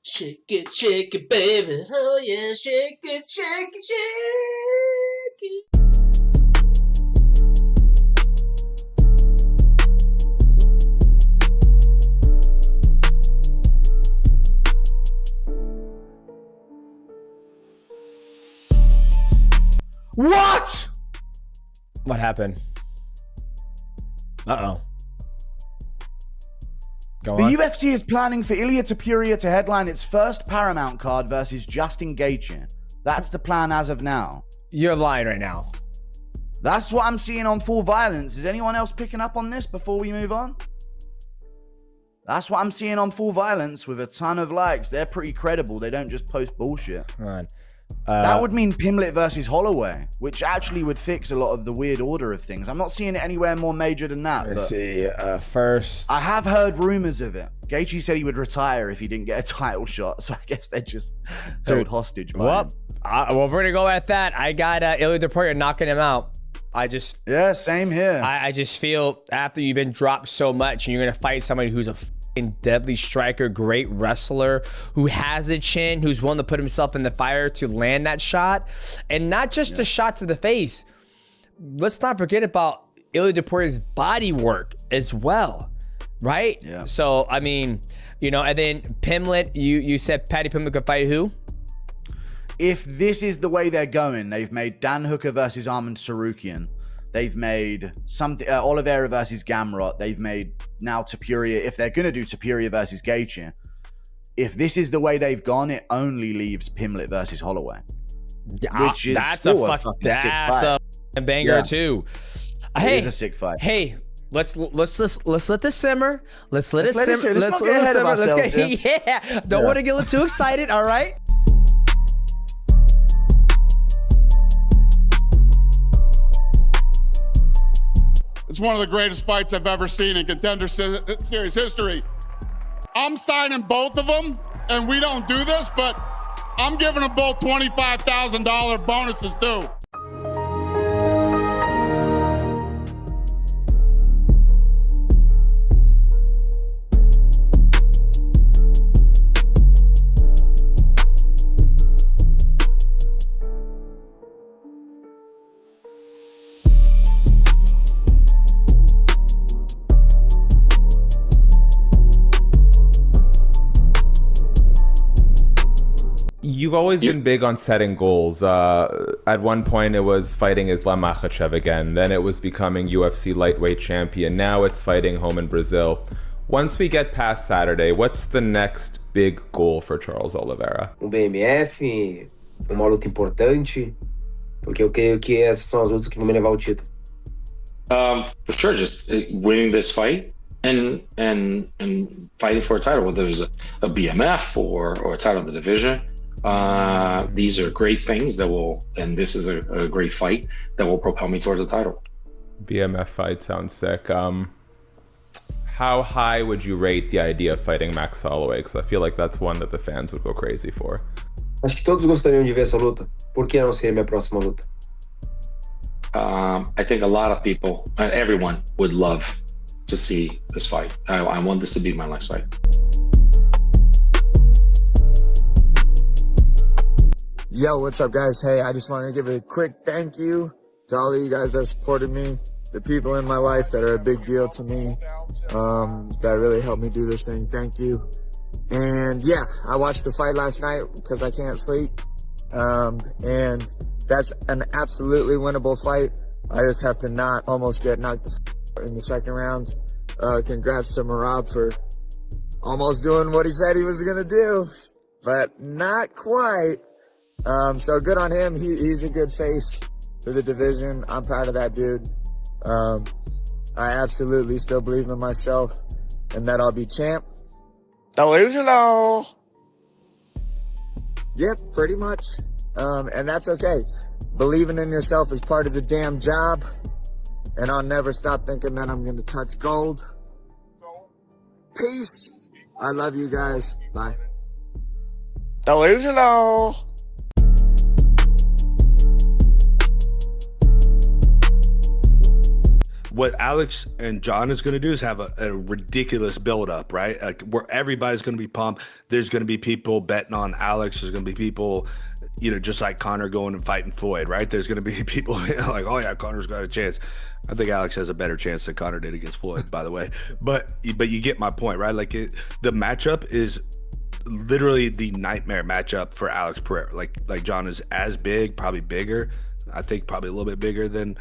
Shake it, baby. Oh yeah, shake it, shake it, shake it. What? What happened? Uh-oh. Go The on. UFC is planning for Ilia Topuria to headline its first Paramount card versus Justin Gaethje. That's the plan as of now. You're lying right now. That's what I'm seeing on Full Violence. Is anyone else picking up on this before we move on? That's what I'm seeing on Full Violence with a ton of likes. They're pretty credible. They don't just post bullshit. All right. That would mean Pimlet versus Holloway, which actually would fix a lot of the weird order of things. I'm not seeing it anywhere more major than that. Let's see. First, I have heard rumors of it. Gaethje said he would retire if he didn't get a title shot, so I guess they're just held hostage by him. Well, if we're gonna go at that, I got Ilia Topuria knocking him out. Yeah, same here. I just feel after you've been dropped so much and you're gonna fight somebody who's a deadly striker, great wrestler, who has a chin, who's willing to put himself in the fire to land that shot, and not just the shot to the face. Let's not forget about Ilia Topuria's body work as well, right? Yeah. So I mean, you know, and then Pimlet, you said Paddy Pimlet could fight who? If this is the way they're going, they've made Dan Hooker versus Arman Sarukian. They've made something Oliveira versus Gamrot. They've made now Topuria. If they're going to do Topuria versus Gaethje, if this is the way they've gone, it only leaves Pimlet versus Holloway. Yeah, which is that's still a banger too. It is a sick fight. Hey, let's let this simmer. Let's let it simmer. Let's not get ahead of ourselves, yeah. Don't want to get a little too excited. All right. It's one of the greatest fights I've ever seen in Contender Series history. I'm signing both of them, and we don't do this, but I'm giving them both $25,000 bonuses too. You've always been big on setting goals. At one point, it was fighting Islam Makhachev again. Then it was becoming UFC lightweight champion. Now it's fighting home in Brazil. Once we get past Saturday, what's the next big goal for Charles Oliveira? BMF, uma luta importante, porque eu creio que essas são as lutas que vão me levar ao título. For sure, just winning this fight and fighting for a title, whether it's a BMF or a title in the division. These are great things that will, and this is a great fight that will propel me towards the title. BMF fight sounds sick. How high would you rate the idea of fighting Max Holloway? Because I feel like that's one that the fans would go crazy for. Acho que todos gostariam de ver essa luta. Por que não seria minha próxima luta? I think a lot of people, everyone would love to see this fight. I want this to be my next fight. Yo, what's up, guys? Hey, I just want to give a quick thank you to all of you guys that supported me, the people in my life that are a big deal to me, that really helped me do this thing. Thank you. And yeah, I watched the fight last night because I can't sleep. And that's an absolutely winnable fight. I just have to not almost get knocked in the second round. Congrats to Merab for almost doing what he said he was going to do, but not quite. So good on him. He's a good face for the division. I'm proud of that dude. I absolutely still believe in myself and that I'll be champ. Delusional. Yep, pretty much. And that's okay. Believing in yourself is part of the damn job. And I'll never stop thinking that I'm going to touch gold. Peace. I love you guys. Bye. Delusional. what Alex and John is going to do is have a ridiculous build-up, right? Like where everybody's going to be pumped. There's going to be people betting on Alex. There's going to be people, just like Conor going and fighting Floyd, right? There's going to be people like, oh yeah, Conor's got a chance. I think Alex has a better chance than Conor did against Floyd, by the way. But you get my point, right? Like the matchup is literally the nightmare matchup for Alex Pereira. Like John is as big, probably bigger. I think probably a little bit bigger than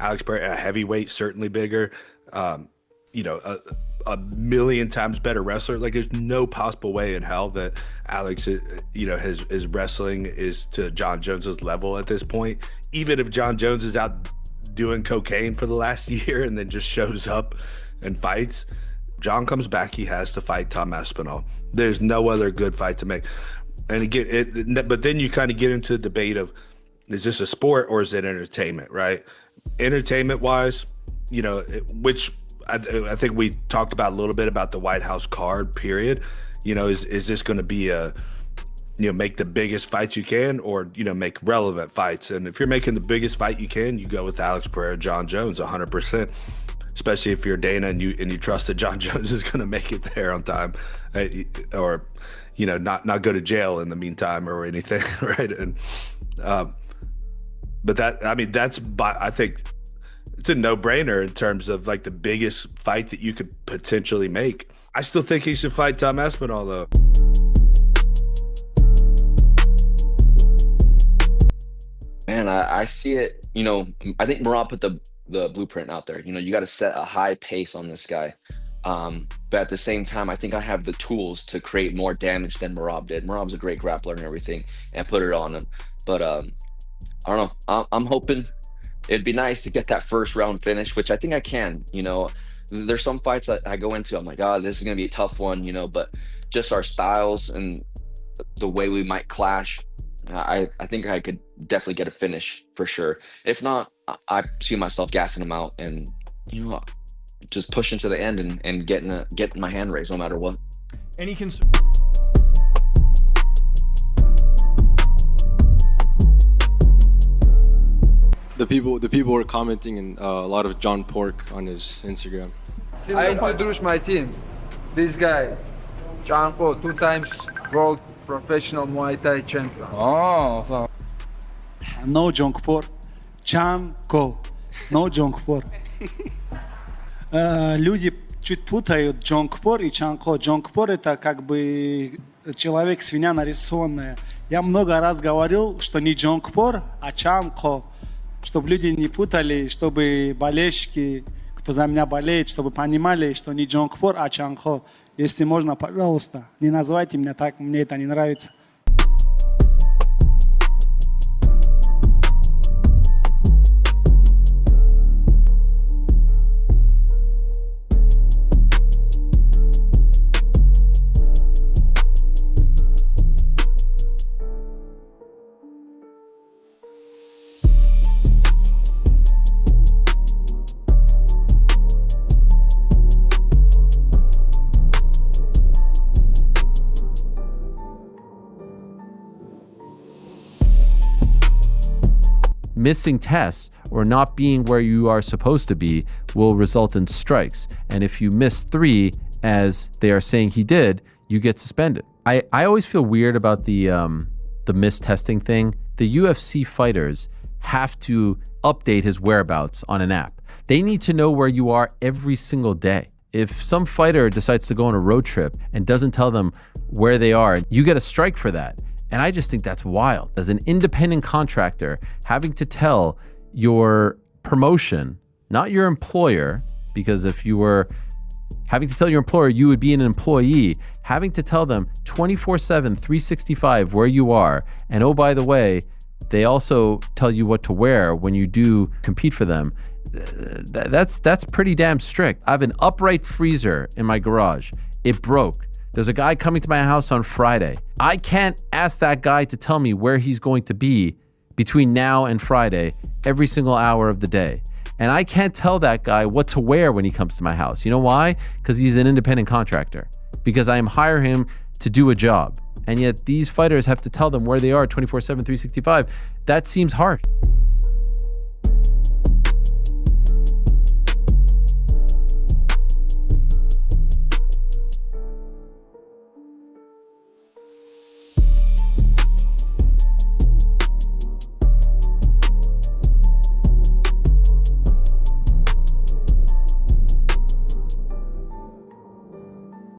Alex Pereira. A heavyweight, certainly bigger. A million times better wrestler. Like there's no possible way in hell that Alex, his wrestling is to John Jones's level at this point. Even if John Jones is out doing cocaine for the last year and then just shows up and fights, John comes back, he has to fight Tom Aspinall. There's no other good fight to make. And again, but then you kind of get into the debate of, is this a sport or is it entertainment, right? Entertainment wise, which I think we talked about a little bit about the White House card period. Is this going to be make the biggest fights you can, or make relevant fights? And if you're making the biggest fight you can, you go with Alex Pereira, John Jones, 100%. Especially if you're Dana and you trust that John Jones is going to make it there on time, or not go to jail in the meantime or anything, right? And but I think it's a no-brainer in terms of like the biggest fight that you could potentially make. I still think he should fight Tom Aspinall though. Man, I see it. I think Merab put the blueprint out there. You got to set a high pace on this guy. But at the same time, I think I have the tools to create more damage than Merab did. Merab's a great grappler and everything, and put it on him. But I don't know. I'm hoping it'd be nice to get that first round finish, which I think I can. There's some fights that I go into, I'm like, this is going to be a tough one, but just our styles and the way we might clash, I think I could definitely get a finish for sure. If not, I see myself gassing him out and just pushing to the end and getting my hand raised no matter what. Any concern? The people were commenting and a lot of John Pork on his Instagram. I introduced my team. This guy, John Pork, 2 times world professional Muay Thai champion. Oh, so. No Jongpor, Чанко, no Jongpor. Люди чуть путают Jongpor и Чанко. Jongpor это как бы человек-свинья нарисованная. Я много раз говорил, что не Jongpor, а Чанко, чтобы люди не путали, чтобы болельщики, кто за меня болеет, чтобы понимали, что не Jongpor, а Чанко. Если можно, пожалуйста, не называйте меня так, мне это не нравится. Missing tests or not being where you are supposed to be will result in strikes. And if you miss 3, as they are saying he did, you get suspended. I always feel weird about the missed testing thing. The UFC fighters have to update his whereabouts on an app. They need to know where you are every single day. If some fighter decides to go on a road trip and doesn't tell them where they are, you get a strike for that. And I just think that's wild. As an independent contractor, having to tell your promotion, not your employer, because if you were having to tell your employer you would be an employee, having to tell them 24/7, 365 where you are. And oh, by the way, they also tell you what to wear when you do compete for them. That's pretty damn strict. I have an upright freezer in my garage. It broke. There's a guy coming to my house on Friday. I can't ask that guy to tell me where he's going to be between now and Friday every single hour of the day. And I can't tell that guy what to wear when he comes to my house. You know why? Because he's an independent contractor. Because I am hiring him to do a job. And yet these fighters have to tell them where they are 24/7, 365. That seems harsh.